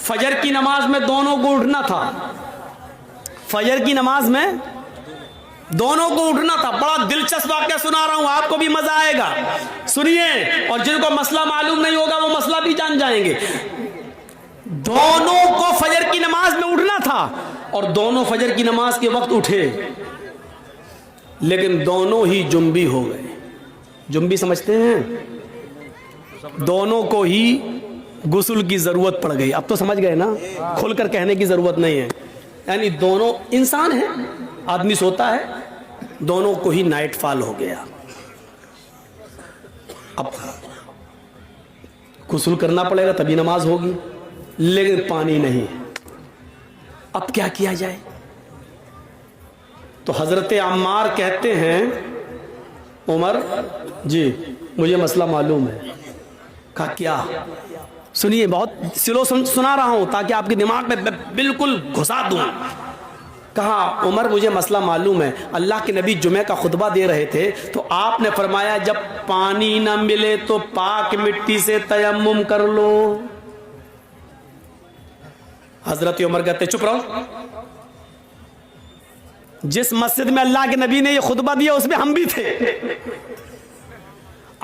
फजर की नमाज में दोनों को उठना था, फजर की नमाज में दोनों को उठना था। बड़ा दिलचस्प वाकया सुना रहा हूं, आपको भी मजा आएगा, सुनिए। और जिनको मसला मालूम नहीं होगा वो मसला भी जान जाएंगे। दोनों को फजर की नमाज में उठना था और दोनों फजर की नमाज के वक्त उठे, लेकिन दोनों ही जुम्बी हो गए। जुम्बी समझते हैं? दोनों को ही गुस्ल की जरूरत पड़ गई। अब तो समझ गए ना, खुलकर कहने की जरूरत नहीं है। यानी दोनों इंसान हैं, आदमी सोता है, दोनों को ही नाइट फॉल हो गया। अब गुस्ल करना पड़ेगा तभी नमाज होगी, लेकिन पानी नहीं है। अब क्या किया जाए? तो हजरत अम्मार कहते हैं, उमर जी मुझे मसला मालूम है। कहा क्या? सुनिए, बहुत स्लो सुना रहा हूं ताकि आपके दिमाग में बिल्कुल घुसा दूं। कहा, उमर मुझे मसला मालूम है। अल्लाह के नबी जुमे का खुतबा दे रहे थे तो आपने फरमाया जब पानी ना मिले तो पाक मिट्टी से तयम्मुम कर लो। हजरत उमर कहते चुप रहो, जिस मस्जिद में अल्लाह के नबी ने यह खुतबा दिया उसमें हम भी थे।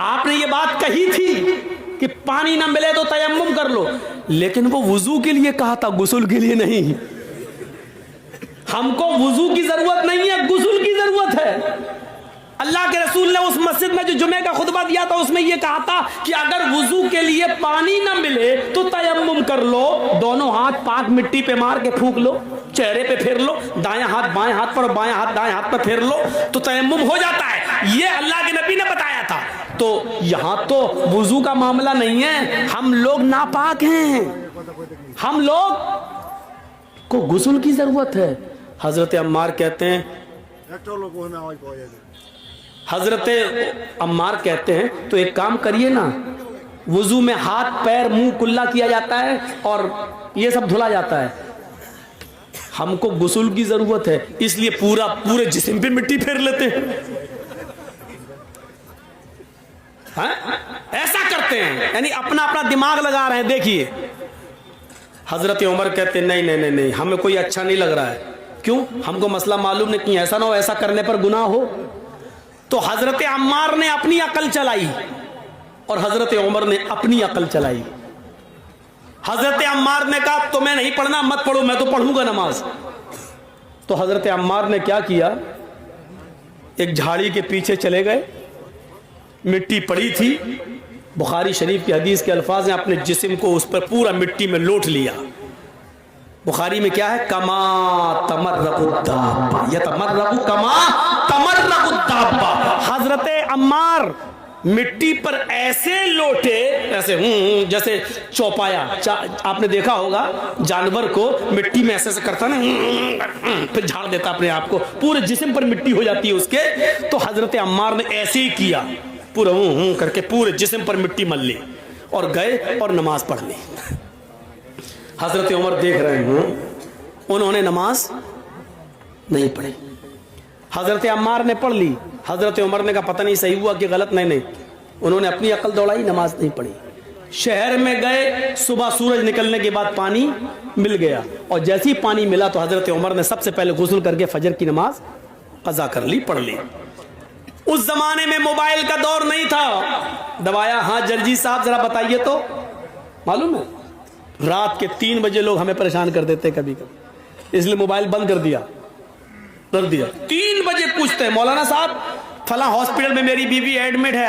आपने ये बात कही थी कि पानी ना मिले तो तयम्मुम कर लो, लेकिन वो वुजू के लिए कहा था, गुस्ल के लिए नहीं। हमको वुजू की जरूरत नहीं है, गुस्ल की जरूरत है। अल्लाह के रसूल ने उस मस्जिद में जो जुमे का खुतबा दिया था उसमें यह कहा था कि अगर वुजू के लिए पानी ना मिले तो तयम्मुम कर लो। दोनों हाथ पाक मिट्टी पे मार के फूंक लो, चेहरे पे फेर लो, दायां हाथ बाएं हाथ पर और बायां हाथ दाएं हाथ पर फेर लो तो तयम्मुम हो जाता है। ये अल्लाह के नबी ने बताया था। तो यहां तो वुजू का मामला नहीं है, हम लोग नापाक हैं, हम लोग को गुस्ल की जरूरत है। हजरत अम्मार कहते हैं, हजरत अम्मार कहते हैं तो एक काम करिए ना, वुजू में हाथ पैर मुंह कुल्ला किया जाता है और ये सब धुला जाता है। हमको गुस्ल की जरूरत है, इसलिए पूरे जिस्म पे मिट्टी फेर लेते हैं। हाँ? ऐसा करते हैं, यानी अपना अपना दिमाग लगा रहे हैं। देखिए हजरत उमर कहते नहीं नहीं नहीं नहीं, हमें कोई अच्छा नहीं लग रहा है। क्यों? हमको मसला मालूम नहीं, कि ऐसा ना हो ऐसा करने पर गुनाह हो। तो हजरत अम्मार ने अपनी अकल चलाई और हजरत उमर ने अपनी अकल चलाई। हजरत अम्मार ने कहा तुम्हें नहीं पढ़ना मत पढ़ो, मैं तो पढ़ूंगा नमाज। तो हजरत अम्मार ने क्या किया, एक झाड़ी के पीछे चले गए, मिट्टी पड़ी थी, बुखारी शरीफ की हदीस के अल्फाज हैं, अपने जिस्म को उस पर पूरा मिट्टी में लोट लिया। बुखारी में क्या है, कमा तमर्रकुद्दाब्बा, यतमर्रकु कमा तमर्रकुद्दाब्बा। हजरत अम्मार मिट्टी पर ऐसे लोटे, ऐसे जैसे चौपाया, आपने देखा होगा जानवर को मिट्टी में ऐसे ऐसे करता ना, फिर झाड़ देता अपने आप को, पूरे जिस्म पर मिट्टी हो जाती है उसके। तो हजरत अम्मार ने ऐसे ही किया, पूरा करके पूरे जिस्म पर मिट्टी मल ली और गए और नमाज पढ़ ली। हजरत उमर देख रहे हैं, उन्होंने नमाज नहीं पढ़ी। हजरत अम्मार ने पढ़ ली। हजरत उमर ने कहा पता नहीं सही हुआ कि गलत। नहीं, उन्होंने अपनी अकल दौड़ाई, नमाज नहीं पढ़ी। शहर में गए, सुबह सूरज निकलने के बाद पानी मिल गया और जैसे ही पानी मिला तो हजरत उमर ने सबसे पहले गुस्ल करके फजर की नमाज कज़ा कर ली, पढ़ ली। उस जमाने में मोबाइल का दौर नहीं था। दबाया, हाँ जलजी साहब जरा बताइए तो। मालूम है रात के 3 बजे लोग हमें परेशान कर देते कभी कभी, इसलिए मोबाइल बंद कर दिया। 3 बजे पूछते हैं, मौलाना साहब फला हॉस्पिटल में मेरी बीवी एडमिट है।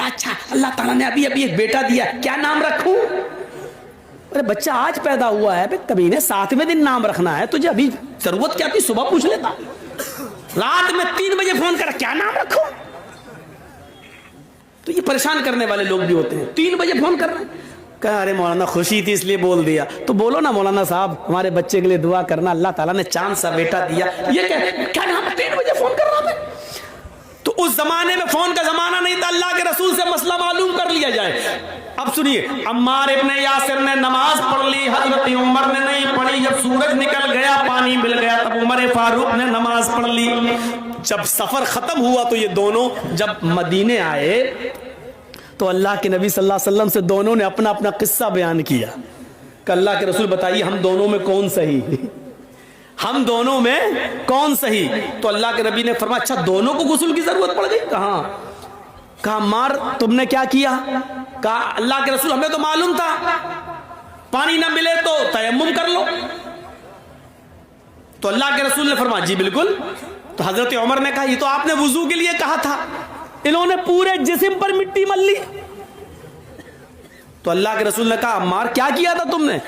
अच्छा, अल्लाह ताला ने अभी अभी एक बेटा दिया, क्या नाम रखूं? अरे बच्चा आज पैदा हुआ है, कभी ने 7वें दिन नाम रखना है, तुझे अभी जरूरत क्या थी, सुबह पूछ लेता। रात में 3 बजे फोन कर, क्या नाम रखूं? तो ये परेशान करने वाले लोग भी होते हैं। 3 बजे फोन कर रहे हैं, कहा अरे मौलाना खुशी थी इसलिए बोल दिया। तो बोलो ना मौलाना साहब हमारे बच्चे के लिए दुआ करना, अल्लाह ताला ने चांद सा बेटा दिया। ये क्या नाम, 3 बजे फोन कर रहा था। तो उस जमाने में फोन का जमाना नहीं था, अल्लाह के रसूल से मसला मालूम कर लिया जाए। अब सुनिए, अम्मार इब्ने यासिर ने नमाज पढ़ ली, हजरत उमर ने नहीं पढ़ी। जब सूरज निकल गया, पानी मिल गया, तब उमर फारूक ने नमाज पढ़ ली। जब सफर खत्म हुआ तो ये दोनों जब मदीने आए तो अल्लाह के नबी सल्लल्लाहु अलैहि वसल्लम से दोनों ने अपना अपना किस्सा बयान किया। अल्लाह के रसूल बताइए हम दोनों में कौन सही, हम दोनों में कौन सही? तो अल्लाह के नबी ने फरमाया अच्छा दोनों को गुस्ल की जरूरत पड़ गई? कहा अम्मार तुमने क्या किया? कहा अल्लाह के रसूल हमें तो मालूम था पानी ना मिले तो तयम्मुम कर लो। तो अल्लाह के रसूल ने फरमाया जी बिल्कुल। तो हजरत उमर ने कहा ये तो आपने वुजू के लिए कहा था, इन्होंने पूरे जिस्म पर मिट्टी मल ली। तो अल्लाह के रसूल ने कहा अम्मार क्या किया था तुमने?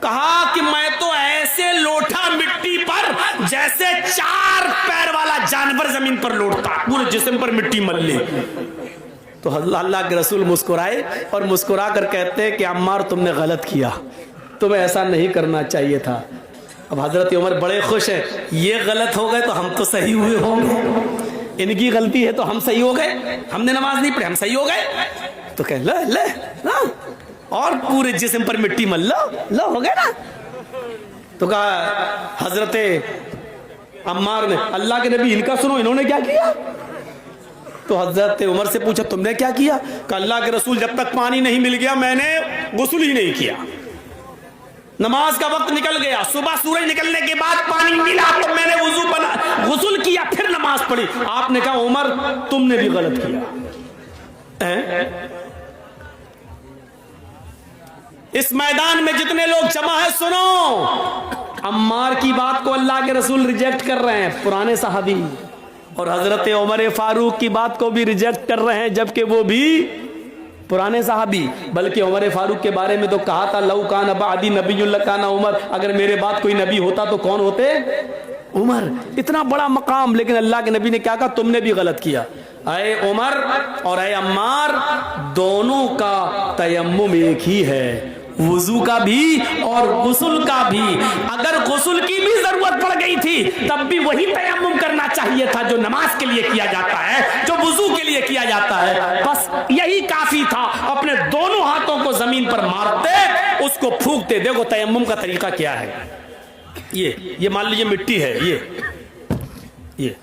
कहा कि मैं तो ऐसे लोटा मिट्टी पर जैसे 4 पैर वाला जानवर जमीन पर लोटता, पूरे जिस्म पर मिट्टी मल ली। तो अल्लाह के रसूल मुस्कुराए और मुस्कुरा कर कहते हैं कि अम्मार तुमने गलत किया, तुम्हें ऐसा नहीं करना चाहिए था। अब हजरत उमर बड़े खुश हैं, ये गलत हो गए तो हम तो सही हुए होंगे, इनकी गलती है तो हम सही हो गए, हमने नमाज नहीं पढ़ी हम सही हो गए। तो कह ले और पूरे जिस्म पर मिट्टी मल लो हो गए ना। तो कहा हजरत अम्मार ने अल्लाह के नबी इनका सुनो इन्होंने क्या किया? तो हजरत उमर से पूछा तुमने क्या किया? कहा अल्लाह के रसूल जब तक पानी नहीं मिल गया मैंने गुस्ल ही नहीं किया। नमाज का वक्त निकल गया, सुबह सूरज निकलने के बाद पानी मिला तो मैंने वुजू बना गुस्ल किया फिर नमाज पढ़ी। आपने कहा उमर तुमने भी गलत किया। इस मैदान में जितने लोग जमा है सुनो, अम्मार की बात को अल्लाह के रसूल रिजेक्ट कर रहे हैं, पुराने सहाबी, और हजरत उमर फारूक की बात को भी रिजेक्ट कर रहे हैं जबकि वो भी पुराने सहाबी। बल्कि उमर फारूक के बारे में तो कहा था लौ कान बादी नबीयुल्ला काना उमर, अगर मेरे बाद कोई नबी होता तो कौन होते? उमर। इतना बड़ा मकाम, लेकिन अल्लाह के नबी ने क्या कहा? तुमने भी गलत किया। अय उमर और अय अम्मार दोनों का तयम्मुम एक ही है, वुजू का भी और गुस्ल का भी। अगर गुस्ल की भी जरूरत पड़ गई थी तब भी वही तयम्मुम करना चाहिए था जो नमाज के लिए किया जाता है, जो वुजू के लिए किया जाता है। बस यही काफी था। अपने दोनों हाथों को जमीन पर मारते, उसको फूंकते। देखो तयम्मुम का तरीका क्या है। ये मान लीजिए मिट्टी है, ये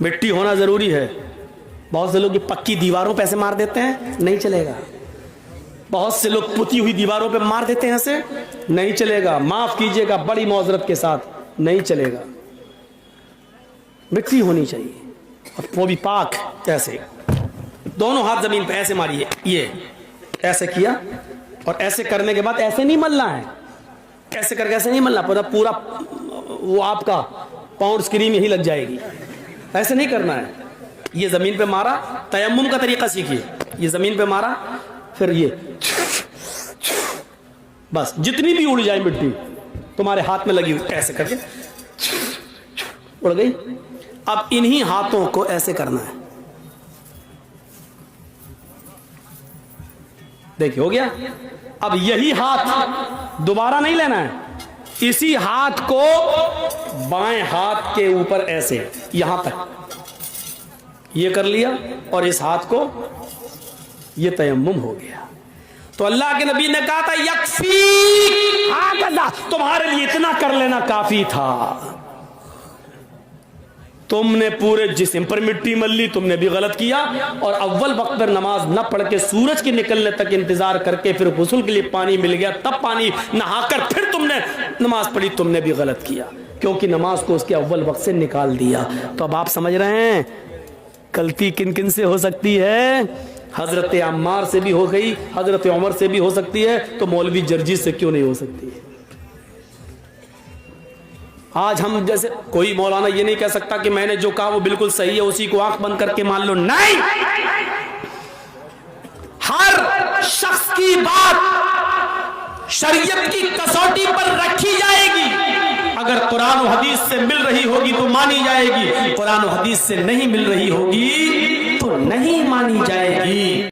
मिट्टी होना जरूरी है। बहुत से लोग ये पक्की दीवारों पे ऐसे मार देते हैं, नहीं चलेगा। बहुत से लोग पुती हुई दीवारों पे मार देते हैं ऐसे, नहीं चलेगा। माफ कीजिएगा, बड़ी मौजरत के साथ, नहीं चलेगा। मिट्टी होनी चाहिए और वो भी पाक। ऐसे दोनों हाथ जमीन पे ऐसे मारिए, ये ऐसे किया और ऐसे करने के बाद ऐसे नहीं मलना है, ऐसे करके ऐसे नहीं मलना, पूरा वो आपका पाउंड स्क्रीन यही लग जाएगी। ऐसे नहीं करना है। ये जमीन पे मारा, तयम्मुम का तरीका सीखिए। ये जमीन पे मारा, फिर ये बस जितनी भी उड़ जाए मिट्टी तुम्हारे हाथ में लगी हुई, ऐसे करके उड़ गई। अब इन्हीं हाथों को ऐसे करना है। देखिए हो गया। अब यही हाथ दोबारा नहीं लेना है, इसी हाथ को बाएं हाथ के ऊपर ऐसे यहां तक ये कर लिया और इस हाथ को, ये तयम्मुम हो गया। तो अल्लाह के नबी ने कहा था यकफी, तुम्हारे लिए इतना कर लेना काफी था। तुमने पूरे जिस्म पर मिट्टी मल ली, तुमने भी गलत किया। और अव्वल वक्त पर नमाज न पढ़ के सूरज के निकलने तक इंतजार करके फिर गुस्ल के लिए पानी मिल गया तब पानी नहाकर फिर तुमने नमाज पढ़ी, तुमने भी गलत किया, क्योंकि नमाज को उसके अव्वल वक्त से निकाल दिया। तो अब आप समझ रहे हैं गलती किन किन से हो सकती है। हजरत अम्मार से भी हो गई, हजरत उमर से भी हो सकती है, तो मौलवी जर्जीस से क्यों नहीं हो सकती है? आज हम जैसे कोई मौलाना ये नहीं कह सकता कि मैंने जो कहा वो बिल्कुल सही है, उसी को आंख बंद करके मान लो। नहीं, हर शख्स की बात शरीयत की कसौटी पर रखी जाएगी। अगर कुरान और हदीस से मिल रही होगी तो मानी जाएगी, कुरान और हदीस से नहीं मिल रही होगी तो नहीं मानी जाएगी।